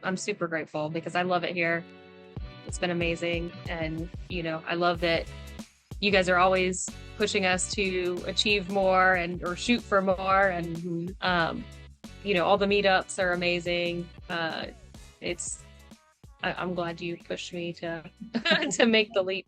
I'm super grateful because I love it here. It's been amazing. And, I love that you guys are always pushing us to achieve more and or shoot for more. And, all the meetups are amazing. It's, I'm glad you pushed me to, to make the leap.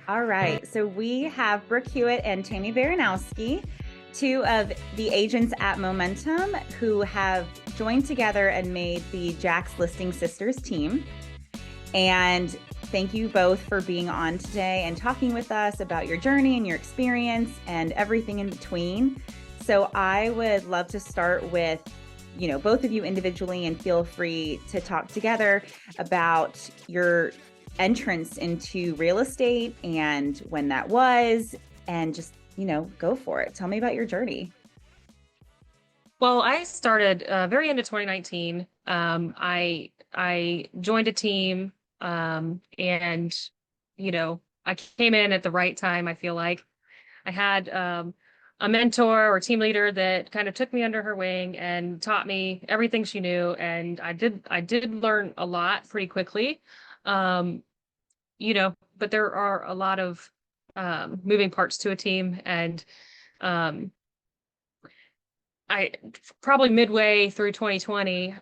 All right, so we have Brooke Hewitt and Tammy Baranowski, two of the agents at Momentum who have joined together and made the Jax Listing Sisters team. And thank you both for being on today and talking with us about your journey and your experience and everything in between. So I would love to start with, both of you individually, and feel free to talk together about your entrance into real estate and when that was, and just, go for it. Tell me about your journey. Well, I started very into 2019. I joined a team, and I came in at the right time. I feel like I had a mentor or team leader that kind of took me under her wing and taught me everything she knew, and I did learn a lot pretty quickly. But there are a lot of moving parts to a team, and I probably midway through 2020,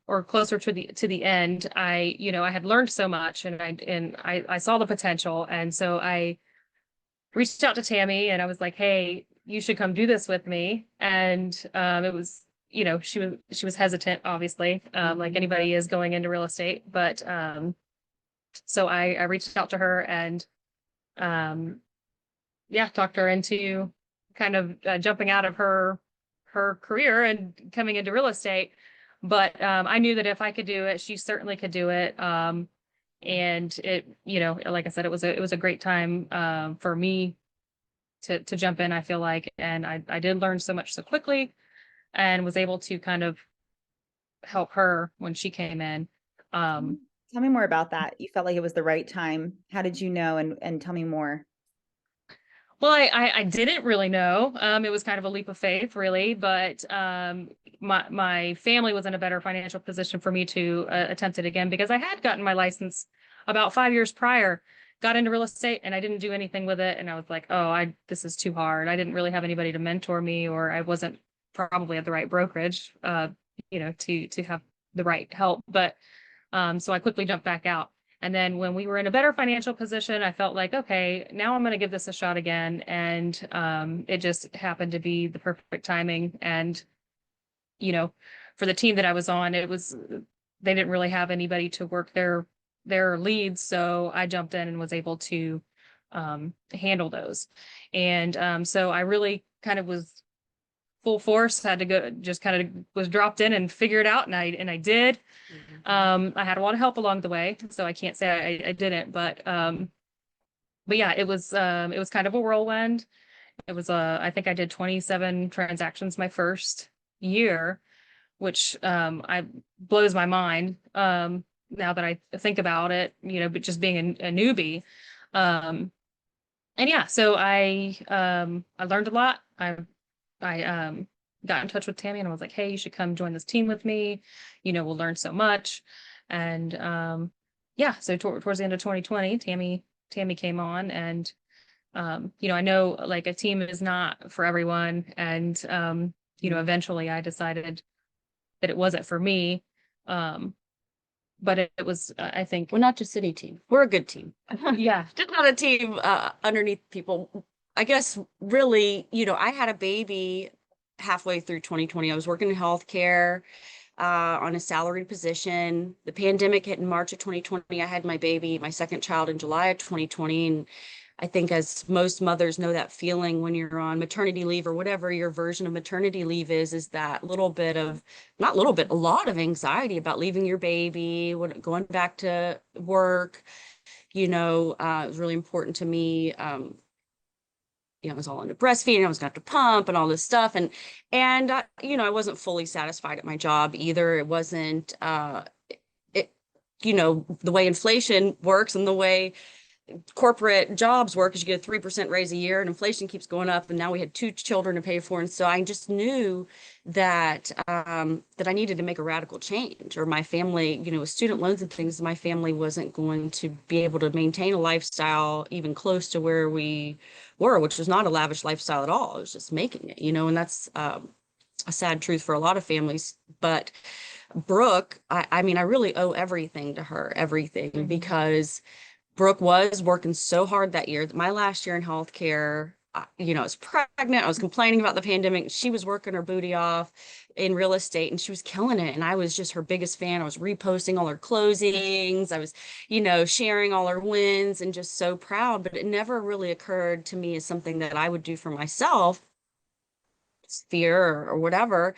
or closer to the end, I had learned so much, and I saw the potential, and so I reached out to Tammy, and I was like, "Hey, you should come do this with me." And it was, she was hesitant, obviously, like anybody is going into real estate, but so I reached out to her and talked her into kind of jumping out of her career and coming into real estate. But I knew that if I could do it, she certainly could do it. And it, like I said, it was a great time for me to jump in, I feel like. And I did learn so much so quickly and was able to kind of help her when she came in. Tell me more about that. You felt like it was the right time. How did you know? And tell me more. Well, I didn't really know. It was kind of a leap of faith, really, but my family was in a better financial position for me to attempt it again, because I had gotten my license about 5 years prior, got into real estate, and I didn't do anything with it. And I was like, oh, this is too hard. I didn't really have anybody to mentor me, or I wasn't probably at the right brokerage, to have the right help. But so I quickly jumped back out. And then when we were in a better financial position, I felt like, okay, now I'm going to give this a shot again. And it just happened to be the perfect timing. And, for the team that I was on, they didn't really have anybody to work their leads. So I jumped in and was able to handle those. And so I really kind of was full force, had to go, just kind of was dropped in and figure it out. And I did. I had a lot of help along the way, so I can't say I didn't, but yeah, it was kind of a whirlwind. It was I think I did 27 transactions my first year, which I blows my mind now that I think about it, but just being a newbie. And yeah, so I learned a lot. I got in touch with Tammy and I was like, hey, you should come join this team with me. We'll learn so much. And so towards the end of 2020, Tammy came on, and I know like a team is not for everyone. And eventually I decided that it wasn't for me. But it was, I think, we're not just any team. We're a good team. Yeah. Just not a team underneath people. I guess really, I had a baby halfway through 2020. I was working in healthcare on a salaried position. The pandemic hit in March of 2020. I had my baby, my second child, in July of 2020. And I think, as most mothers know, that feeling when you're on maternity leave or whatever your version of maternity leave is that little bit of, not little bit, a lot of anxiety about leaving your baby, going back to work. It was really important to me. I was all into breastfeeding. I was going to have to pump and all this stuff. And I wasn't fully satisfied at my job either. It wasn't, the way inflation works and the way corporate jobs work is you get a 3% raise a year and inflation keeps going up. And now we had 2 children to pay for. And so I just knew that, that I needed to make a radical change, or my family, with student loans and things, my family wasn't going to be able to maintain a lifestyle even close to where we were, which was not a lavish lifestyle at all. It was just making it, and that's, a sad truth for a lot of families. But Brooke, I mean, I really owe everything to her, everything, because Brooke was working so hard that year. My last year in healthcare, I was pregnant. I was complaining about the pandemic. She was working her booty off in real estate and she was killing it. And I was just her biggest fan. I was reposting all her closings. I was, sharing all her wins and just so proud. But it never really occurred to me as something that I would do for myself, fear or whatever.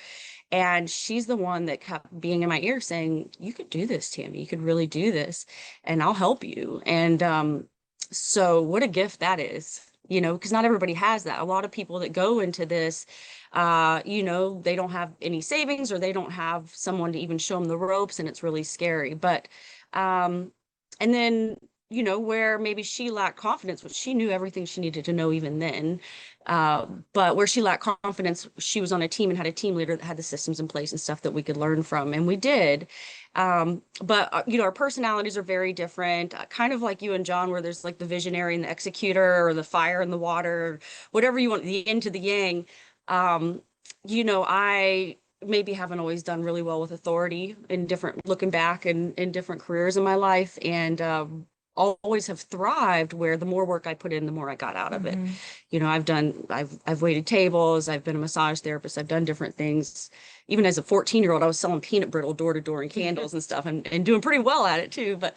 And she's the one that kept being in my ear saying, you could do this, Tammy. You could really do this and I'll help you. And so what a gift that is, because not everybody has that. A lot of people that go into this, they don't have any savings or they don't have someone to even show them the ropes, and it's really scary. But, and then, where maybe she lacked confidence, which she knew everything she needed to know even then. But where she lacked confidence, she was on a team and had a team leader that had the systems in place and stuff that we could learn from. And we did. But our personalities are very different, kind of like you and John, where there's like the visionary and the executor, or the fire and the water, whatever you want, the yin to the yang. I maybe haven't always done really well with authority looking back in different careers in my life. And, always have thrived where the more work I put in, the more I got out of it. I've waited tables, I've been a massage therapist, I've done different things. Even as a 14-year-old, I was selling peanut brittle door to door and candles and stuff, and doing pretty well at it too. But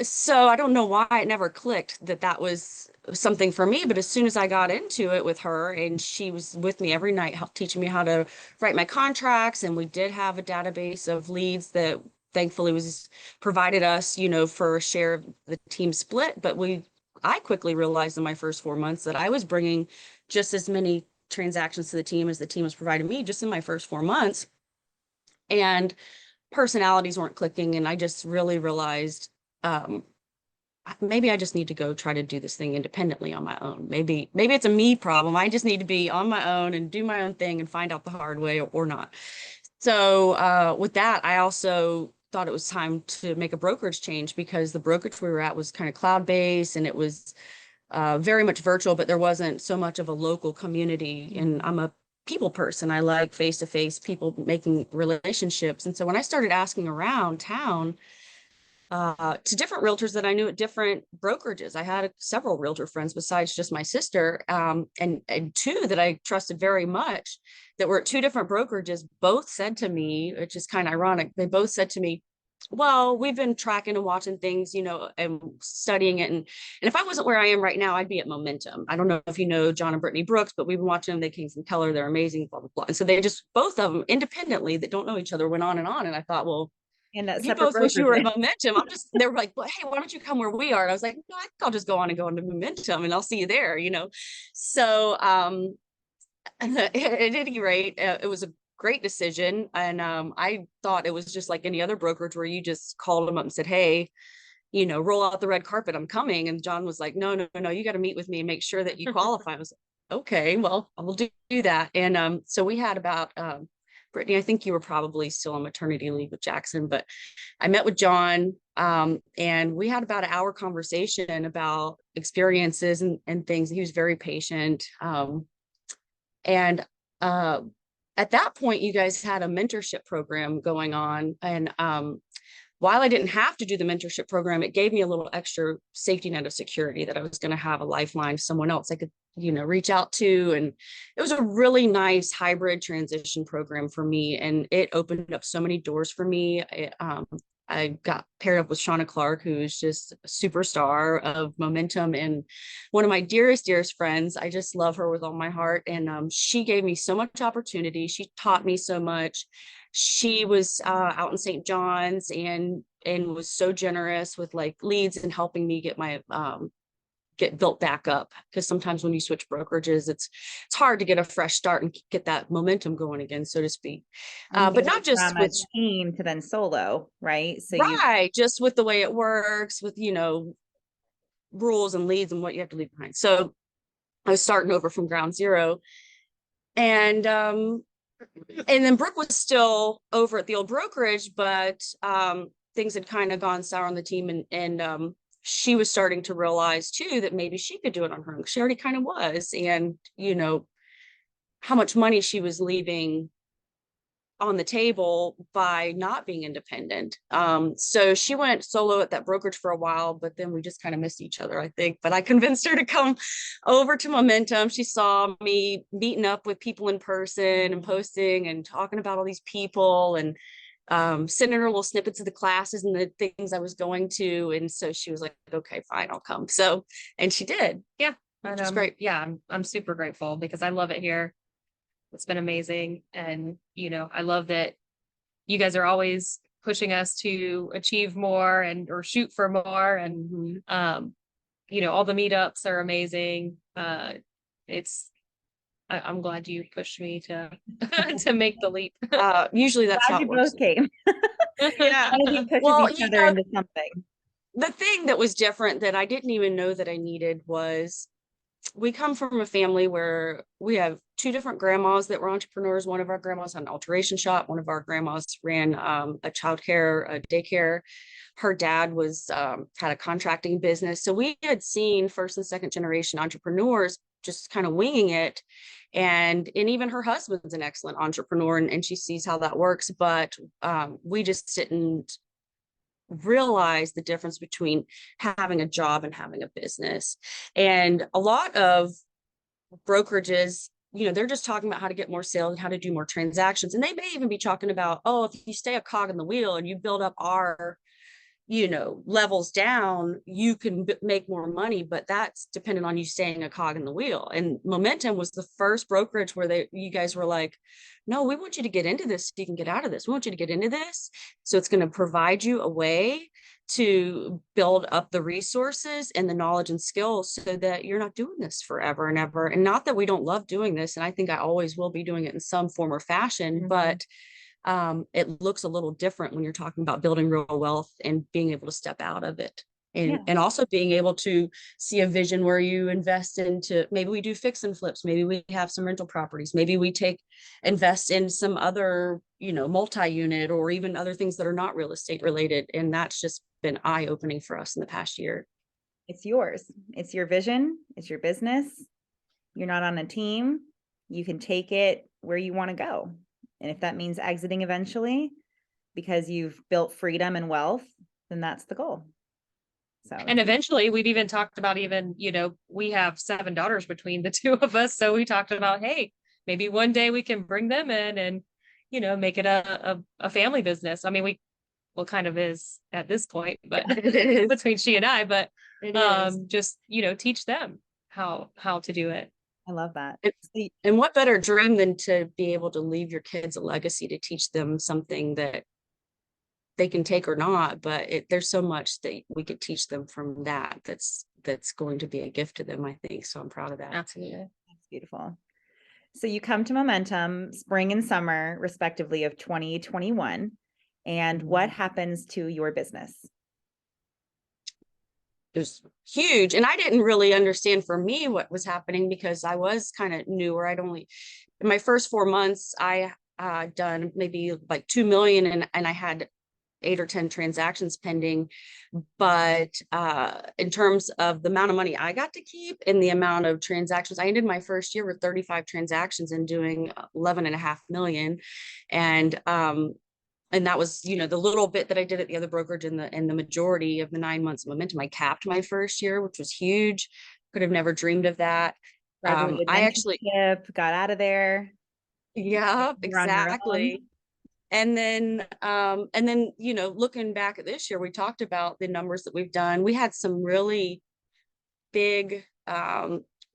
so I don't know why it never clicked that was something for me. But as soon as I got into it with her, and she was with me every night, teaching me how to write my contracts, and we did have a database of leads that thankfully was provided us, for a share of the team split. But I quickly realized in my first 4 months that I was bringing just as many transactions to the team as the team was providing me just in my first 4 months. And personalities weren't clicking. And I just really realized, maybe I just need to go try to do this thing independently on my own. Maybe it's a me problem. I just need to be on my own and do my own thing and find out the hard way or not. So with that, I also thought it was time to make a brokerage change, because the brokerage we were at was kind of cloud-based and it was very much virtual, but there wasn't so much of a local community. And I'm a people person. I like face-to-face people, making relationships. And so when I started asking around town to different realtors that I knew at different brokerages, I had several realtor friends besides just my sister, and two that I trusted very much that were at 2 different brokerages. Both said to me, which is kind of ironic, they both said to me, well, we've been tracking and watching things, and studying it. And if I wasn't where I am right now, I'd be at Momentum. I don't know if you know John and Brittany Brooks, but we've been watching them. They came from Keller. They're amazing, blah, blah, blah. And so they just, both of them independently that don't know each other, went on. And I thought, well, in that you both wish you were at Momentum. They were like, well, hey, why don't you come where we are? And I was like, no, I think I'll just go on and go into Momentum and I'll see you there, So at any rate, it was a great decision. And I thought it was just like any other brokerage where you just called them up and said, hey, roll out the red carpet, I'm coming. And John was like, no, you got to meet with me and make sure that you qualify. I was like, okay, well, I'll do that. And so we had about, Brittany, I think you were probably still on maternity leave with Jackson, but I met with John, and we had about an hour conversation about experiences and things. He was very patient. And at that point, you guys had a mentorship program going on. And while I didn't have to do the mentorship program, it gave me a little extra safety net of security that I was going to have a lifeline, someone else I could, reach out to. And it was a really nice hybrid transition program for me. And it opened up so many doors for me. I got paired up with Shauna Clark, who is just a superstar of Momentum and one of my dearest friends. I just love her with all my heart. And she gave me so much opportunity. She taught me so much. She was out in St. John's and was so generous with like leads and helping me get my get built back up, because sometimes when you switch brokerages, it's hard to get a fresh start and get that momentum going again, so to speak. But not just with team to then solo, right? So right, just with the way it works, with rules and leads and what you have to leave behind. So I was starting over from ground zero. And then Brooke was still over at the old brokerage, but things had kind of gone sour on the team, and she was starting to realize too that maybe she could do it on her own. She already kind of was, and how much money she was leaving on the table by not being independent. So she went solo at that brokerage for a while, but then we just kind of missed each other, I think. But I convinced her to come over to Momentum. She saw me meeting up with people in person and posting and talking about all these people, and sending her little snippets of the classes and the things I was going to. And so she was like, okay, fine, I'll come. So, and she did. Yeah. Which is great. Yeah, I'm super grateful because I love it here. It's been amazing. And, I love that you guys are always pushing us to achieve more or shoot for more. And, all the meetups are amazing. I'm glad you pushed me to, to make the leap. Usually that's how how you it works. both came. Yeah. One of you pushes each other into something. The thing that was different that I didn't even know that I needed was, we come from a family where we have two different grandmas that were entrepreneurs. One of our grandmas had an alteration shop. One of our grandmas ran a childcare, a daycare. Her dad had a contracting business. So we had seen first and second generation entrepreneurs just kind of winging it. And even her husband's an excellent entrepreneur, and she sees how that works. But we just didn't realize the difference between having a job and having a business. And a lot of brokerages, they're just talking about how to get more sales and how to do more transactions. And they may even be talking about, oh, if you stay a cog in the wheel and you build up our levels down, you can make more money, but that's dependent on you staying a cog in the wheel. And Momentum was the first brokerage where you guys were like, no, we want you to get into this so you can get out of this. We want you to get into this. So it's going to provide you a way to build up the resources and the knowledge and skills so that you're not doing this forever and ever. And not that we don't love doing this. And I think I always will be doing it in some form or fashion, but it looks a little different when you're talking about building real wealth and being able to step out of it, and also being able to see a vision where you invest into, maybe we do fix and flips, maybe we have some rental properties, maybe we invest in some other multi-unit or even other things that are not real estate related. And that's just been eye-opening for us in the past year. It's yours. It's your vision. It's your business. You're not on a team. You can take it where you want to go. And if that means exiting eventually because you've built freedom and wealth, then that's the goal. So, and eventually we've even talked about we have 7 daughters between the two of us. So we talked about, hey, maybe one day we can bring them in and, make it a family business. I mean, kind of is at this point, but between she and I, but just, teach them how to do it. I love that. And what better dream than to be able to leave your kids a legacy, to teach them something that they can take or not, but there's so much that we could teach them from that's going to be a gift to them, I think. So I'm proud of that. Absolutely. That's beautiful. So you come to Momentum spring and summer, respectively, of 2021. And what happens to your business? It was huge. And I didn't really understand for me what was happening because I was kind of newer. in my first 4 months, I done maybe like 2 million and I had 8 or 10 transactions pending. But in terms of the amount of money I got to keep and the amount of transactions, I ended my first year with 35 transactions and doing 11.5 million. And that was, the little bit that I did at the other brokerage, and the majority of the 9 months of Momentum, I capped my first year, which was huge. Could have never dreamed of that. I actually got out of there. Yeah, exactly. And then, looking back at this year, we talked about the numbers that we've done. We had some really big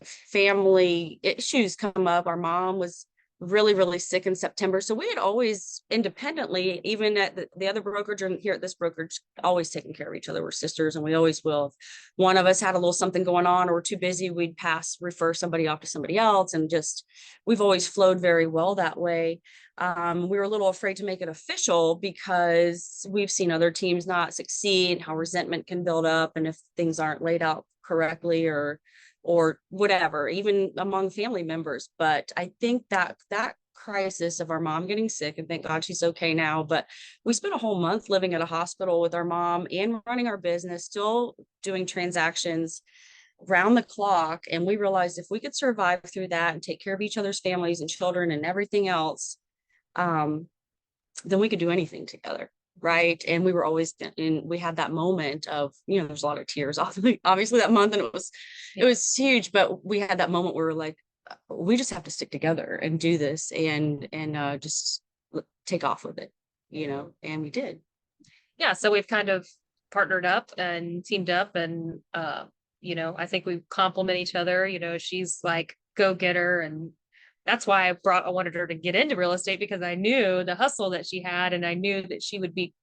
family issues come up. Our mom was really, really sick in September. So we had always independently, even at the other brokerage and here at this brokerage, always taken care of each other. We're sisters and we always will. If one of us had a little something going on or we're too busy, we'd refer somebody off to somebody else. And we've always flowed very well that way. We were a little afraid to make it official because we've seen other teams not succeed, how resentment can build up. And if things aren't laid out correctly or whatever, even among family members. But I think that crisis of our mom getting sick, and thank God she's okay now, but we spent a whole month living at a hospital with our mom and running our business, still doing transactions round the clock. And we realized if we could survive through that and take care of each other's families and children and everything else, then we could do anything together. Right. And we were always, and we had that moment of, there's a lot of tears, obviously that month, and it was huge, but we had that moment where we're like, we just have to stick together and do this and just take off with it, and we did. Yeah. So we've kind of partnered up and teamed up, and, I think we complement each other. She's like go-getter, and that's why I wanted her to get into real estate, because I knew the hustle that she had, and I knew that she would be,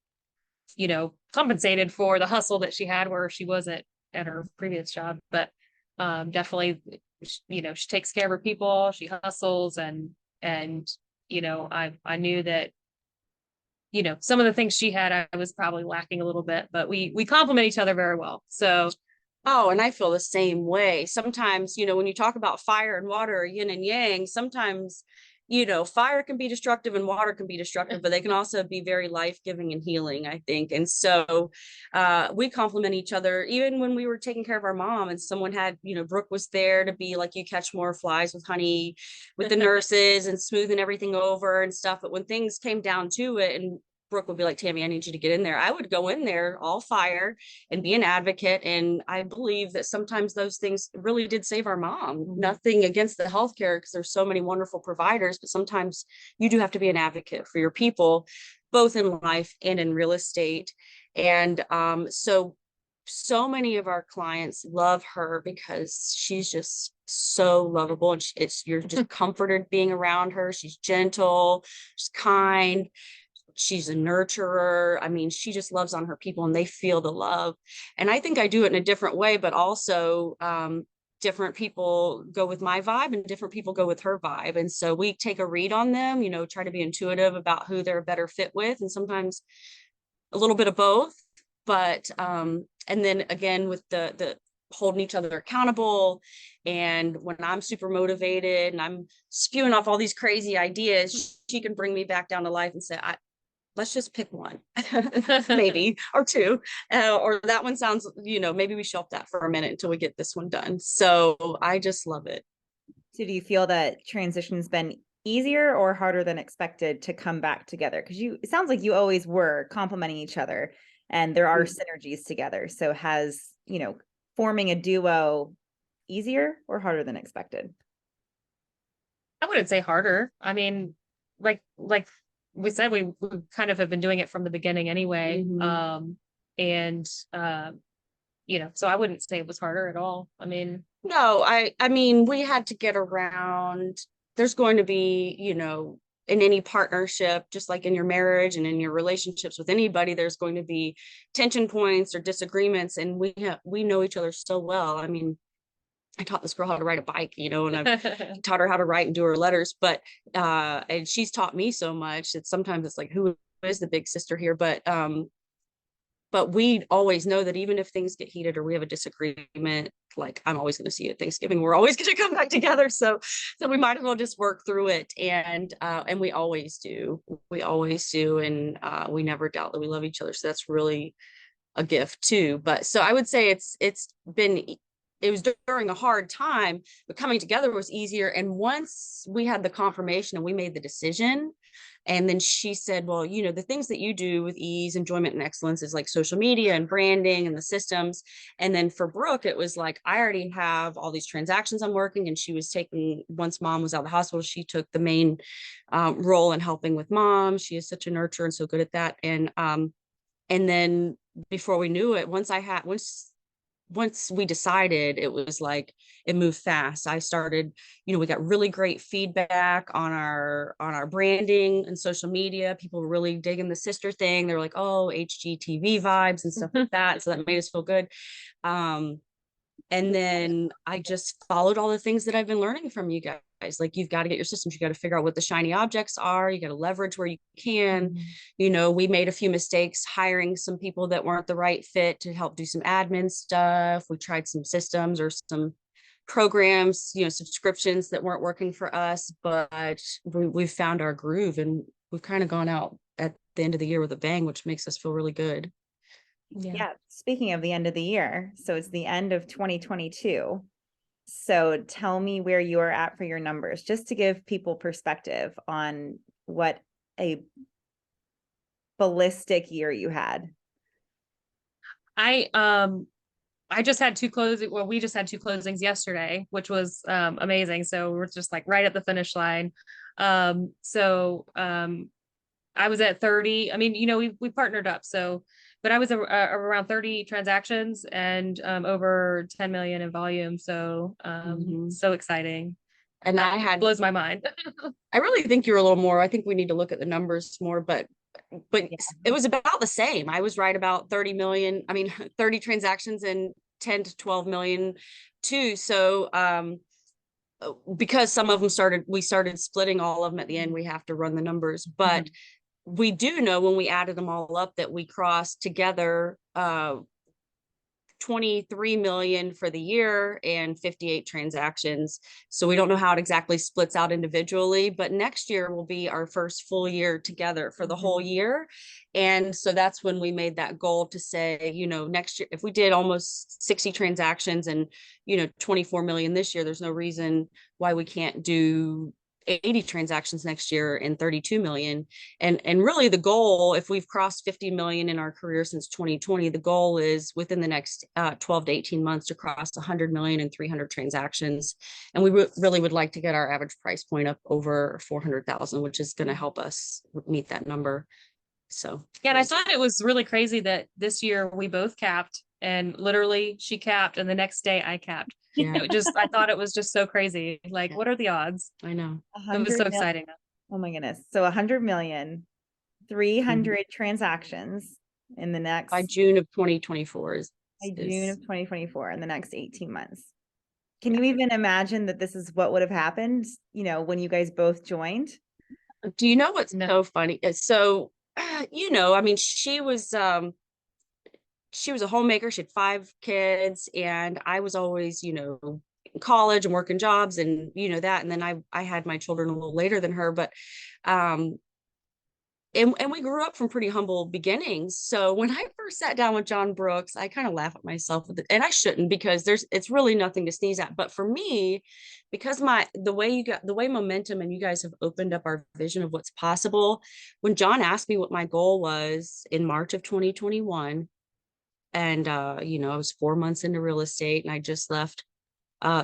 compensated for the hustle that she had where she wasn't at her previous job. But definitely, she takes care of her people, she hustles, and I knew that, some of the things she had, I was probably lacking a little bit, but we complement each other very well. So. Oh, and I feel the same way. Sometimes, when you talk about fire and water, yin and yang, sometimes, fire can be destructive and water can be destructive, but they can also be very life-giving and healing, I think. And so we complement each other. Even when we were taking care of our mom and someone had, Brooke was there to be like, you catch more flies with honey with the nurses and smoothing everything over and stuff. But when things came down to it, and Brooke would be like, Tammy, I need you to get in there, I would go in there all fire and be an advocate. And I believe that sometimes those things really did save our mom. Nothing against the healthcare, because there's so many wonderful providers, but sometimes you do have to be an advocate for your people, both in life and in real estate. And so many of our clients love her because she's just so lovable, and you're just comforted being around her. She's gentle, she's kind, she's a nurturer. I mean, she just loves on her people, and they feel the love. And I think I do it in a different way, but also different people go with my vibe and different people go with her vibe. And so we take a read on them, try to be intuitive about who they're a better fit with, and sometimes a little bit of both. But and then again, with the holding each other accountable. And when I'm super motivated and I'm spewing off all these crazy ideas, she can bring me back down to life and say, let's just pick one, maybe, or two, or that one sounds, maybe we shelf that for a minute until we get this one done. So I just love it. So do you feel that transition's been easier or harder than expected to come back together? Because it sounds like you always were complementing each other and there are synergies together. So has, forming a duo easier or harder than expected? I wouldn't say harder. I mean, like we said, we kind of have been doing it from the beginning anyway. So I wouldn't say it was harder at all. I mean, no, I mean, we had to get around. There's going to be, in any partnership, just like in your marriage and in your relationships with anybody, there's going to be tension points or disagreements. And we know each other so well. I mean, I taught this girl how to ride a bike, and I've taught her how to write and do her letters, but and she's taught me so much that sometimes it's like, who is the big sister here? But we always know that even if things get heated or we have a disagreement, like I'm always going to see you at Thanksgiving, we're always going to come back together. So we might as well just work through it. And we always do. And we never doubt that we love each other. So that's really a gift too. But so I would say it was during a hard time, but coming together was easier. And once we had the confirmation and we made the decision, and then she said, well, the things that you do with ease, enjoyment, and excellence is like social media and branding and the systems. And then for Brooke, it was like, I already have all these transactions I'm working. And she was once mom was out of the hospital, she took the main role in helping with mom. She is such a nurturer and so good at that. And then before we knew it, once we decided, it was like it moved fast. I started, we got really great feedback on our branding and social media. People were really digging the sister thing. They were like, oh, HGTV vibes and stuff like that. So that made us feel good. And And then I just followed all the things that I've been learning from you guys. Like, you've got to get your systems. You got to figure out what the shiny objects are. You got to leverage where you can. Mhm. You know, we made a few mistakes hiring some people that weren't the right fit to help do some admin stuff. We tried some systems or some programs, you know, subscriptions that weren't working for us, but we've found our groove, and we've kind of gone out at the end of the year with a bang, which makes us feel really good. Yeah. Yeah. Speaking of the end of the year, so it's the end of 2022. So tell me where you are at for your numbers, just to give people perspective on what a ballistic year you had. I just had two closings. Well, we just had two closings yesterday, which was amazing. So we're just like right at the finish line. I was at 30. I mean, you know, we partnered up. So, but I was around 30 transactions and over 10 million in volume. So, so exciting. And Blows my mind. I really think you're a little more. I think we need to look at the numbers more, but Yeah. it was about the same. I was right about 30 million. I mean, 30 transactions and 10 to 12 million too. So, because some of them we started splitting all of them at the end, we have to run the numbers, but we do know when we added them all up that we crossed together 23 million for the year and 58 transactions. So we don't know how it exactly splits out individually, but next year will be our first full year together for the whole year. And so that's when we made that goal to say, you know, next year, if we did almost 60 transactions and, you know, 24 million this year, there's no reason why we can't do 80 transactions next year and 32 million. And really the goal, if we've crossed 50 million in our career since 2020, the goal is within the next 12 to 18 months to cross 100 million and 300 transactions. And we really would like to get our average price point up over 400,000, which is going to help us meet that number. So Yeah, and I thought it was really crazy that this year we both capped, and literally she capped and the next day I capped. yeah, I thought it was just so crazy. Like, what are the odds? I know. It was so exciting. Oh my goodness. So 100 million, 300 transactions in the next By June of 2024 by June of 2024 in the next 18 months. Can Yeah. you even imagine that this is what would have happened, you know, when you guys both joined? Do you know what's No. so funny? So, you know, I mean, she was a homemaker. She had 5 kids, and I was always, you know, in college and working jobs and, you know, that. And then I had my children a little later than her, but, and we grew up from pretty humble beginnings. So when I first sat down with John Brooks, I kind of laugh at myself with it, and I shouldn't, because it's really nothing to sneeze at. But for me, because the way Momentum and you guys have opened up our vision of what's possible. When John asked me what my goal was in March of 2021, and you know, I was 4 months into real estate, and I just left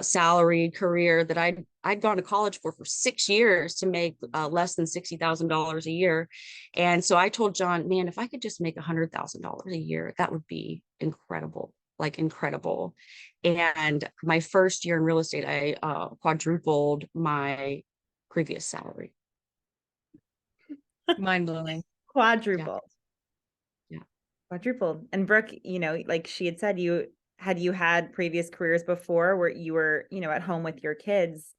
salaried career that I'd gone to college for 6 years to make less than $60,000 a year. And so I told John, man, if I could just make $100,000 a year, that would be incredible, like incredible. And my first year in real estate, I quadrupled my previous salary. Mind blowing. Quadrupled. Yeah. Quadrupled. And Brooke, you know, like she had said, you had previous careers before where you were, you know, at home with your kids.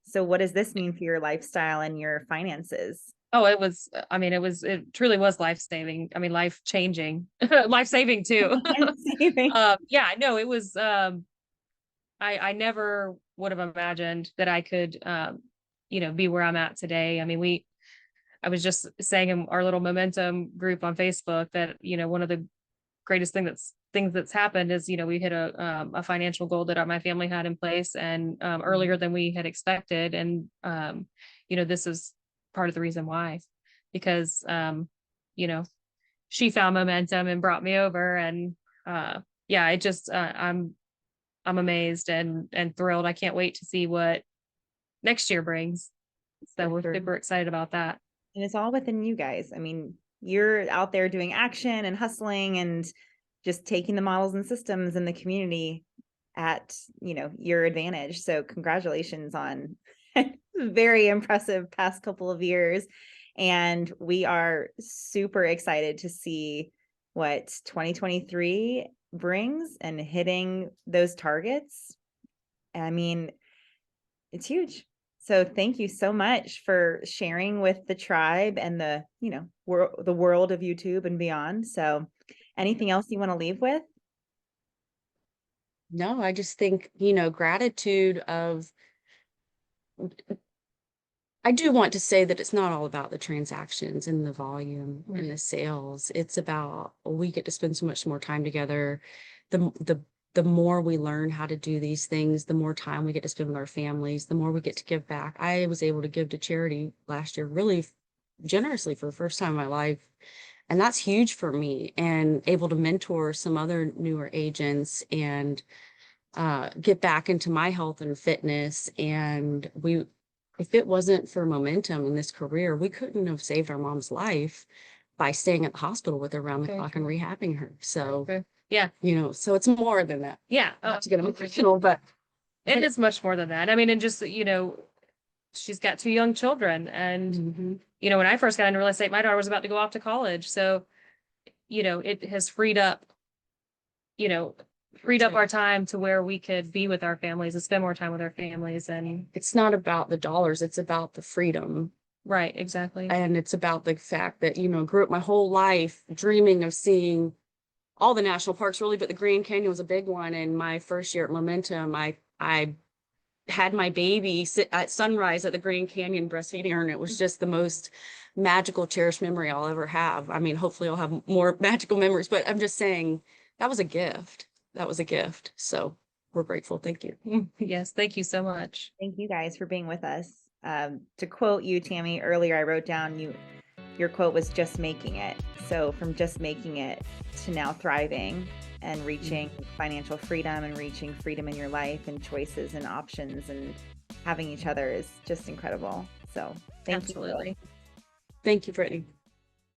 So what does this mean for your lifestyle and your finances? Oh, it truly was life-saving. I mean, life-changing, life-saving too. Saving. Yeah, no, it was, I never would have imagined that I could, you know, be where I'm at today. I mean, I was just saying in our little Momentum group on Facebook that, you know, one of the greatest things that's happened is, you know, we hit a financial goal that my family had in place, and earlier than we had expected. And, you know, this is part of the reason why, because, you know, she found Momentum and brought me over, and yeah, it just, I'm amazed and thrilled. I can't wait to see what next year brings. So we're super excited about that. And it's all within you guys. I mean, you're out there doing action and hustling and just taking the models and systems in the community at, you know, your advantage. So congratulations on very impressive past couple of years. And we are super excited to see what 2023 brings and hitting those targets, I mean, it's huge. So thank you so much for sharing with the tribe and the, the world of YouTube and beyond. So anything else you want to leave with? No, I just think, gratitude of, I do want to say that it's not all about the transactions and the volume and the sales. It's about, we get to spend so much more time together. The more we learn how to do these things, the more time we get to spend with our families, the more we get to give back. I was able to give to charity last year really generously for the first time in my life. And that's huge for me, and able to mentor some other newer agents and get back into my health and fitness. And if it wasn't for Momentum in this career, we couldn't have saved our mom's life by staying at the hospital with her around the clock and rehabbing her. So, yeah, so it's more than that. Yeah. Not to get emotional, but it is much more than that. I mean, and just, she's got 2 young children, and, when I first got into real estate, my daughter was about to go off to college. So, it has freed up our time to where we could be with our families and spend more time with our families. And it's not about the dollars, it's about the freedom. Right, exactly. And it's about the fact that, grew up my whole life dreaming of seeing all the national parks really, but the Grand Canyon was a big one. And my first year at Momentum, I had my baby sit at sunrise at the Grand Canyon breastfeeding her, and it was just the most magical, cherished memory I'll ever have. I mean, hopefully I'll have more magical memories, but I'm just saying that was a gift. That was a gift. So we're grateful. Thank you. Yes, thank you so much. Thank you guys for being with us. To quote you, Tammy, earlier I wrote down your quote was "just making it." So from just making it to now thriving and reaching financial freedom and reaching freedom in your life and choices and options and having each other is just incredible. So thank you. Absolutely. Thank you, Brittany.